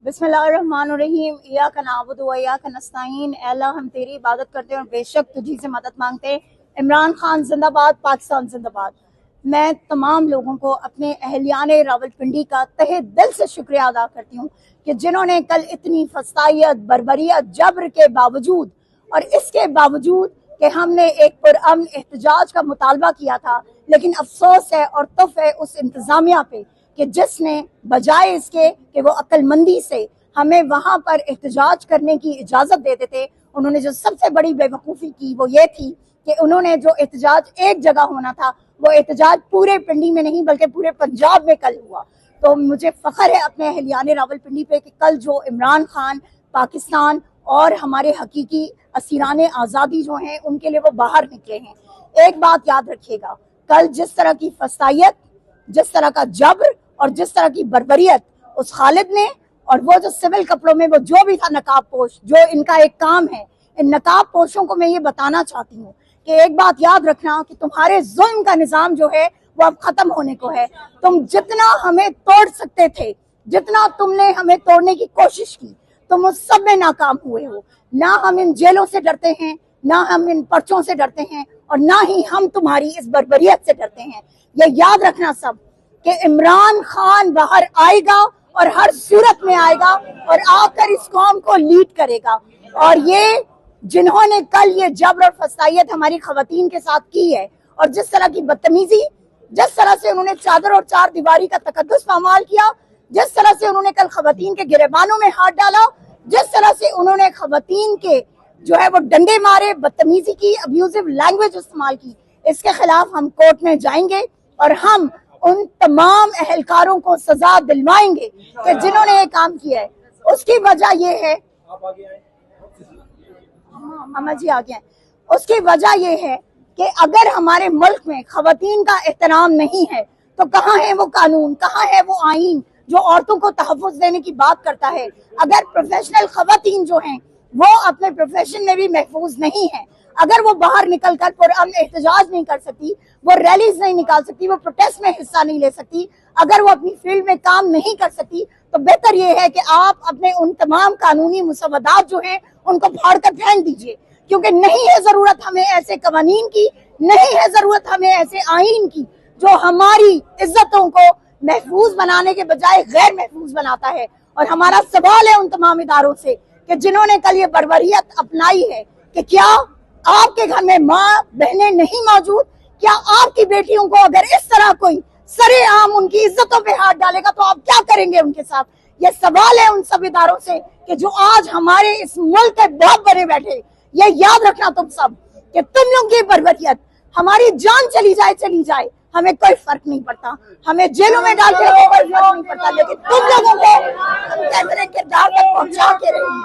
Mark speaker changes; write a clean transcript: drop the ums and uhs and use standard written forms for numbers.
Speaker 1: बिस्मिल्लाहिर्रहमानिर्रहीम। इय्याका नअबुदु व इय्याका नस्तईन। ऐ अल्लाह हम तेरी इबादत करते हैं और बेशक तुझी से मदद मांगते हैं। इमरान खान जिंदाबाद, पाकिस्तान जिंदाबाद। मैं तमाम लोगों को अपने अहलियाने रावलपिंडी का तहे दिल से शुक्रिया अदा करती हूँ कि जिन्होंने कल इतनी फसाइयत, बर्बरियत, जबर के बावजूद और इसके बावजूद कि हमने एक पुरअमन एहतजाज का मुतालबा किया था, लेकिन अफसोस है और तुफ है उस इंतजामिया पे कि जिसने बजाय इसके कि वो अक्लमंदी से हमें वहां पर एहतजाज करने की इजाजत देते थे, उन्होंने जो सबसे बड़ी बेवकूफ़ी की वो ये थी कि उन्होंने जो एहतजाज एक जगह होना था वो एहतजाज पूरे पिंडी में नहीं बल्कि पूरे पंजाब में कल हुआ। तो मुझे फ़ख्र है अपने अहलियाने रावलपिंडी पे कि कल जो इमरान खान, पाकिस्तान और हमारे हकीकी असीराने आज़ादी जो हैं उनके लिए वो बाहर निकले हैं। एक बात याद रखिएगा, कल जिस तरह की फसाइयत, जिस तरह का जबर और जिस तरह की बर्बरियत उस खालिद ने, और वो जो सिविल कपड़ों में वो जो भी था नकाब पोश, जो इनका एक काम है, इन नकाब पोशों को मैं ये बताना चाहती हूँ कि एक बात याद रखना कि तुम्हारे जुल्म का निजाम जो है वो अब खत्म होने को है। तुम जितना हमें तोड़ सकते थे, जितना तुमने हमें तोड़ने की कोशिश की, तुम उस सब में नाकाम हुए हो। ना हम इन जेलों से डरते हैं, ना हम इन पर्चों से डरते हैं, और ना ही हम तुम्हारी इस बर्बरियत से डरते हैं। ये याद रखना सब कि इमरान खान बाहर आएगा और हर सूरत में आएगा और आकर इस कौम को लीड करेगा। और ये जिन्होंने कल ये जबर और फसाइयत हमारी खवातीन के साथ की है, और जिस तरह की बदतमीजी, जिस तरह से उन्होंने चादर और चार दीवारी का तकद्दुस पामाल किया, जिस तरह से उन्होंने कल खवातीन के गिरेबानों में हाथ डाला, जिस तरह से उन्होंने खवातीन के जो है वो डंडे मारे, बदतमीजी की, अब्यूजिव लैंग्वेज इस्तेमाल की, इसके खिलाफ हम कोर्ट में जाएंगे और हम उन तमाम अहलकारों को सजा दिलवाएंगे कि जिन्होंने ये काम किया है। उसकी वजह ये है, अम्मा जी आ गए, उसकी वजह ये है कि अगर हमारे मुल्क में खवातीन का एहतराम नहीं है तो कहाँ है वो कानून, कहाँ है वो आईन जो औरतों को तहफ़्फ़ुज़ देने की बात करता है। अगर प्रोफेशनल खवातीन जो हैं वो अपने प्रोफेशन में भी महफूज नहीं है, अगर वो बाहर निकल कर पुरअमन एहतजाज नहीं कर सकती, वो रैलीज नहीं निकाल सकती, वो प्रोटेस्ट में हिस्सा नहीं ले सकती, अगर वो अपनी फील्ड में काम नहीं कर सकती, तो बेहतर ये है कि आप अपने उन तमाम कानूनी मुसव्वदात जो हैं उनको फाड़ कर फेंक दीजिए, क्योंकि नहीं है जरूरत हमें ऐसे कवानीन की, नहीं है जरूरत हमें ऐसे आईन की जो हमारी इज्जतों को महफूज बनाने के बजाय गैर महफूज बनाता है। और हमारा सवाल है उन तमाम इदारों से कि जिन्होंने कल ये बर्बरियत अपनाई है कि क्या आपके घर में माँ बहनें नहीं मौजूद, क्या आपकी बेटियों को अगर इस तरह कोई सरेआम उनकी इज्जतों पे हाथ डालेगा तो आप क्या करेंगे उनके साथ। ये सवाल है उन सब इदारों से कि जो आज हमारे इस मुल्क के बाप बने बैठे। ये याद रखना तुम सब कि तुम लोगों की बर्बरियत, हमारी जान चली जाए हमें कोई फर्क नहीं पड़ता, हमें जेलों में डाल के कोई फर्क नहीं पड़ता, लेकिन तुम लोगों को हम किरदार तक पहुंचा के रहेंगे।